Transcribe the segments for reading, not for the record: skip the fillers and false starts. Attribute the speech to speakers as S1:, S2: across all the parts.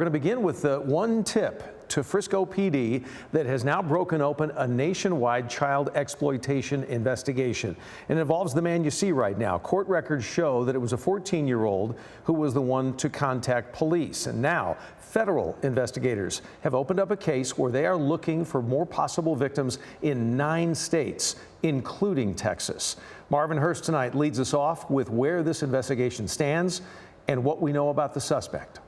S1: We're going to begin with one tip to Frisco PD that has now broken open a nationwide child exploitation investigation. And it involves the man you see right now. Court records show that it was a 14-year-old who was the one to contact police. And now federal investigators have opened up a case where they are looking for more possible victims in 9 states, including Texas. Marvin Hurst tonight leads us off with where this investigation stands and what we know about the suspect.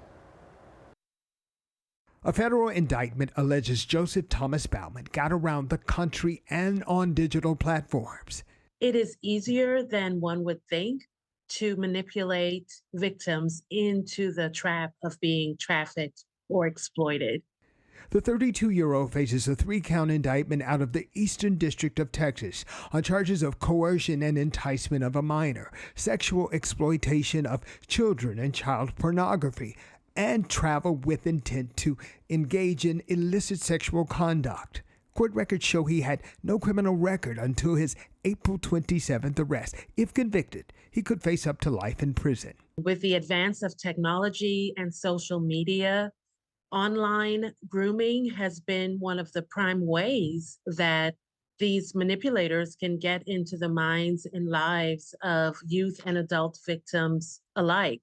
S2: A federal indictment alleges Joseph Thomas Bauman got around the country and on digital platforms.
S3: It is easier than one would think to manipulate victims into the trap of being trafficked or exploited.
S2: The 32-year-old faces a 3-count indictment out of the Eastern District of Texas on charges of coercion and enticement of a minor, sexual exploitation of children and child pornography, and travel with intent to engage in illicit sexual conduct. Court records show he had no criminal record until his April 27th arrest. If convicted, he could face up to life in prison.
S3: With the advance of technology and social media, online grooming has been one of the prime ways that these manipulators can get into the minds and lives of youth and adult victims alike.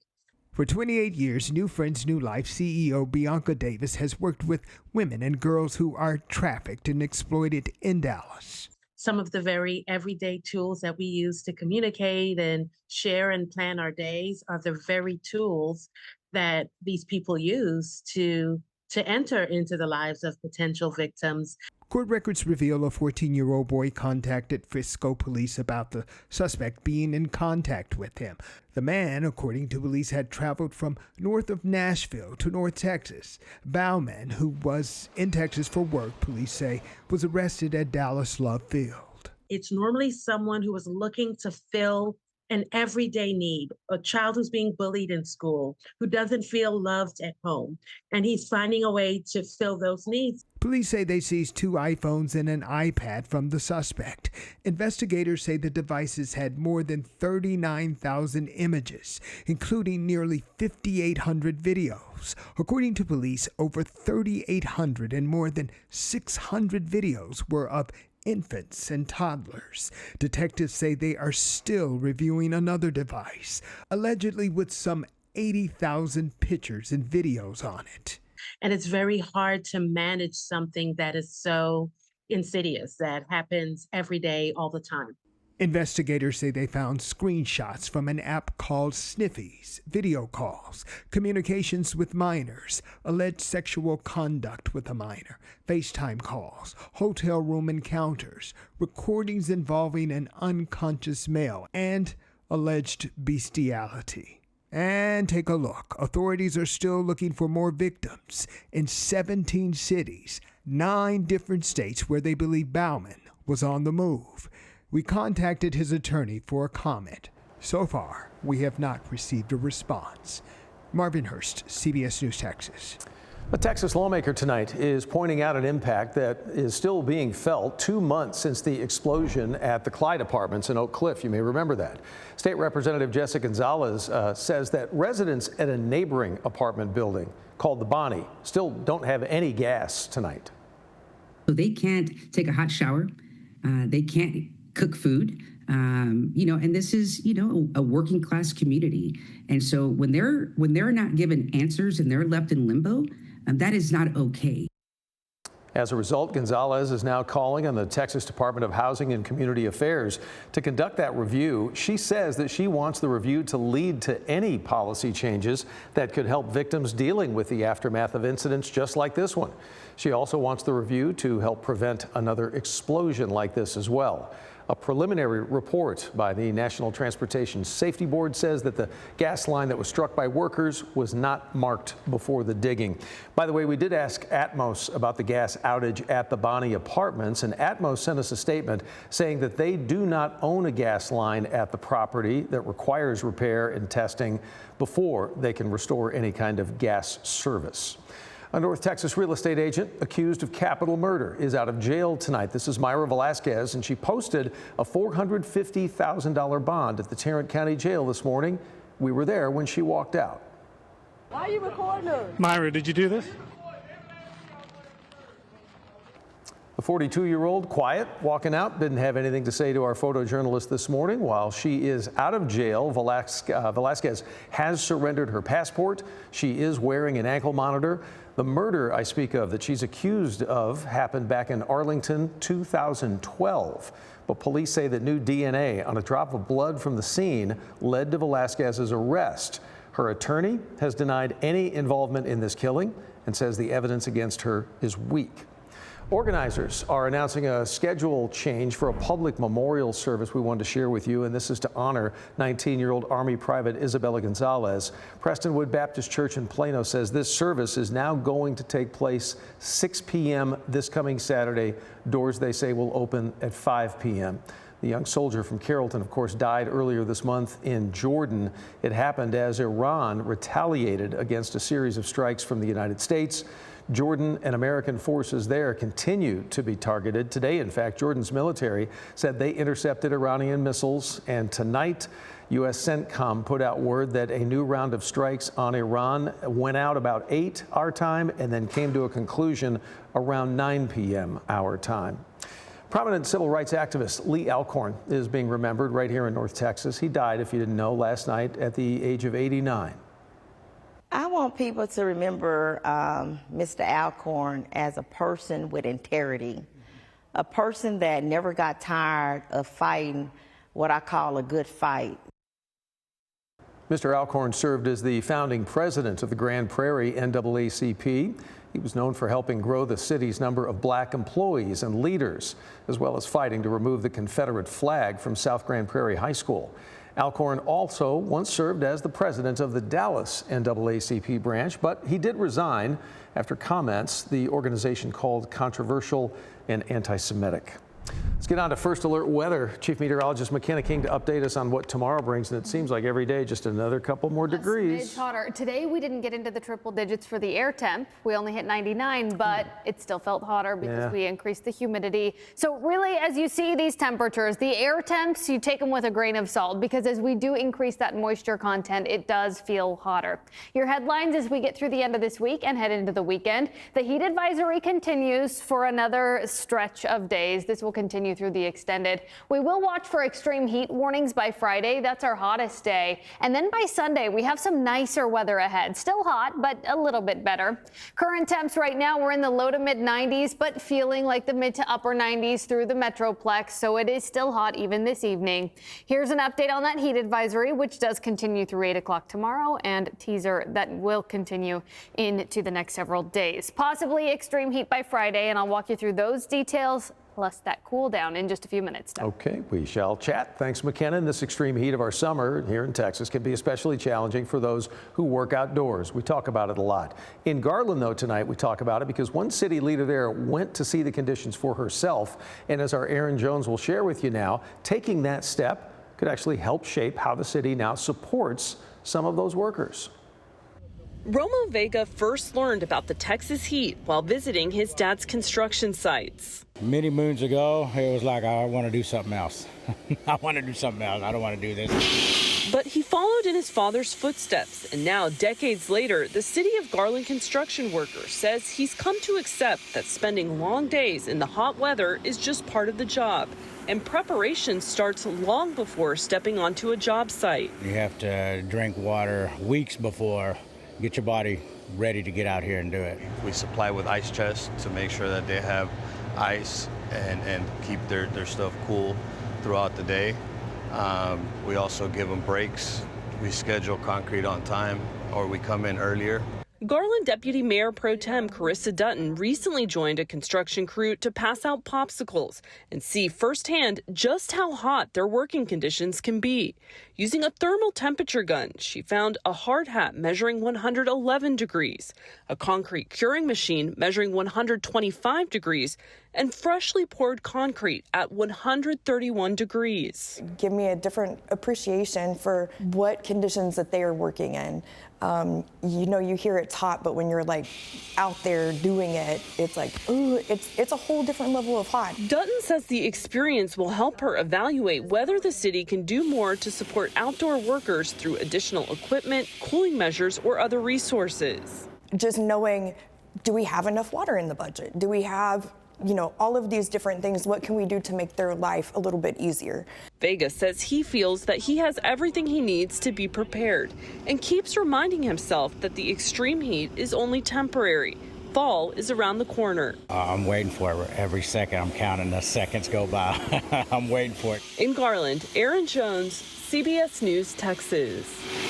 S2: For 28 years, New Friends, New Life CEO Bianca Davis has worked with women and girls who are trafficked and exploited in Dallas.
S3: Some of the very everyday tools that we use to communicate and share and plan our days are the very tools that these people use to enter into the lives of potential victims.
S2: Court records reveal a 14-year-old boy contacted Frisco police about the suspect being in contact with him. The man, according to police, had traveled from north of Nashville to North Texas. Bauman, who was in Texas for work, police say, was arrested at Dallas Love Field.
S3: It's normally someone who was looking to fill an everyday need, a child who's being bullied in school, who doesn't feel loved at home, and he's finding a way to fill those needs.
S2: Police say they seized 2 iPhones and an iPad from the suspect. Investigators say the devices had more than 39,000 images, including nearly 5,800 videos. According to police, over 3,800 and more than 600 videos were of infants and toddlers. Detectives say they are still reviewing another device, allegedly with some 80,000 pictures and videos on it.
S3: And it's very hard to manage something that is so insidious, that happens every day, all the time.
S2: Investigators say they found screenshots from an app called Sniffies, video calls, communications with minors, alleged sexual conduct with a minor, FaceTime calls, hotel room encounters, recordings involving an unconscious male, and alleged bestiality. And take a look. Authorities are still looking for more victims in 17 cities, 9 different states where they believe Bauman was on the move. We contacted his attorney for a comment. So far, we have not received a response. Marvin Hurst, CBS News, Texas.
S1: A Texas lawmaker tonight is pointing out an impact that is still being felt 2 months since the explosion at the Clyde Apartments in Oak Cliff. You may remember that. State Representative Jessica Gonzalez says that residents at a neighboring apartment building called the Bonnie still don't have any gas tonight.
S4: So they can't take a hot shower. They can't cook food. And this is, a working class community. And so when they're not given answers and they're left in limbo, that is not okay.
S1: As a result, Gonzalez is now calling on the Texas Department of Housing and Community Affairs to conduct that review. She says that she wants the review to lead to any policy changes that could help victims dealing with the aftermath of incidents just like this one. She also wants the review to help prevent another explosion like this as well. A preliminary report by the National Transportation Safety Board says that the gas line that was struck by workers was not marked before the digging. By the way, we did ask Atmos about the gas outage at the Bonnie Apartments, and Atmos sent us a statement saying that they do not own a gas line at the property that requires repair and testing before they can restore any kind of gas service. A North Texas real estate agent accused of capital murder is out of jail tonight. This is Myra Velasquez, and she posted a $450,000 bond at the Tarrant County Jail this morning. We were there when she walked out.
S5: Why are you recording her?
S6: Myra, did you do this?
S1: The 42-year-old, quiet, walking out, didn't have anything to say to our photojournalist this morning. While she is out of jail, Velasquez has surrendered her passport. She is wearing an ankle monitor. The murder I speak of that she's accused of happened back in Arlington, 2012. But police say that new DNA on a drop of blood from the scene led to Velasquez's arrest. Her attorney has denied any involvement in this killing and says the evidence against her is weak. Organizers are announcing a schedule change for a public memorial service we wanted to share with you, and this is to honor 19-year-old Army Private Isabella Gonzalez. Prestonwood Baptist Church in Plano says this service is now going to take place 6 p.m. this coming Saturday. Doors, they say, will open at 5 p.m. The young soldier from Carrollton, of course, died earlier this month in Jordan. It happened as Iran retaliated against a series of strikes from the United States. Jordan and American forces there continue to be targeted. Today, in fact, Jordan's military said they intercepted Iranian missiles, and tonight, U.S. CENTCOM put out word that a new round of strikes on Iran went out about 8 our time and then came to a conclusion around 9 p.m. our time. Prominent civil rights activist Lee Alcorn is being remembered right here in North Texas. He died, if you didn't know, last night at the age of 89.
S7: I want people to remember Mr. Alcorn as a person with integrity, a person that never got tired of fighting what I call a good fight.
S1: Mr. Alcorn served as the founding president of the Grand Prairie NAACP. He was known for helping grow the city's number of black employees and leaders, as well as fighting to remove the Confederate flag from South Grand Prairie High School. Alcorn also once served as the president of the Dallas NAACP branch, but he did resign after comments the organization called controversial and anti-Semitic. Let's get on to First Alert weather. Chief Meteorologist McKenna King to update us on what tomorrow brings, and it seems like every day just another couple more degrees.
S8: It's hotter. Today we didn't get into the triple digits for the air temp. We only hit 99, but it still felt hotter because we increased the humidity. So really, as you see these temperatures, the air temps, you take them with a grain of salt, because as we do increase that moisture content, it does feel hotter. Your headlines as we get through the end of this week and head into the weekend. The heat advisory continues for another stretch of days. This will continue through the extended. We will watch for extreme heat warnings by Friday. That's our hottest day. And then by Sunday, we have some nicer weather ahead. Still hot, but a little bit better. Current temps right now, we're in the low to mid 90s, but feeling like the mid to upper 90s through the Metroplex. So it is still hot even this evening. Here's an update on that heat advisory, which does continue through 8 o'clock tomorrow, and teaser that will continue into the next several days. Possibly extreme heat by Friday, and I'll walk you through those details plus that cool down in just a few minutes.
S1: Okay, we shall chat. Thanks, McKenna. This extreme heat of our summer here in Texas can be especially challenging for those who work outdoors. We talk about it a lot. In Garland, though, tonight we talk about it because one city leader there went to see the conditions for herself. And as our Aaron Jones will share with you now, taking that step could actually help shape how the city now supports some of those workers.
S9: Romo Vega first learned about the Texas heat while visiting his dad's construction sites.
S10: Many moons ago, it was like, I want to do something else. I want to do something else. I don't want to do this.
S9: But he followed in his father's footsteps, and now, decades later, the city of Garland construction worker says he's come to accept that spending long days in the hot weather is just part of the job, and preparation starts long before stepping onto a job site.
S10: You have to drink water weeks before, get your body ready to get out here and do it.
S11: We supply with ice chests to make sure that they have ice and keep their stuff cool throughout the day. We also give them breaks. We schedule concrete on time, or we come in earlier.
S9: Garland Deputy Mayor Pro Tem Carissa Dutton recently joined a construction crew to pass out popsicles and see firsthand just how hot their working conditions can be. Using a thermal temperature gun, she found a hard hat measuring 111 degrees, a concrete curing machine measuring 125 degrees, and freshly poured concrete at 131 degrees.
S5: Give me a different appreciation for what conditions that they are working in. You know, you hear it taught, but when you're like out there doing it, it's like, ooh, it's a whole different level of hot.
S9: Dutton says the experience will help her evaluate whether the city can do more to support outdoor workers through additional equipment, cooling measures, or other resources.
S5: Just knowing, do we have enough water in the budget? Do we have, you know, all of these different things? What can we do to make their life a little bit easier?
S9: Vega says he feels that he has everything he needs to be prepared and keeps reminding himself that the extreme heat is only temporary. Fall is around the corner.
S10: I'm waiting for it every second. I'm counting the seconds go by. I'm waiting for it.
S9: In Garland, Aaron Jones, CBS News, Texas.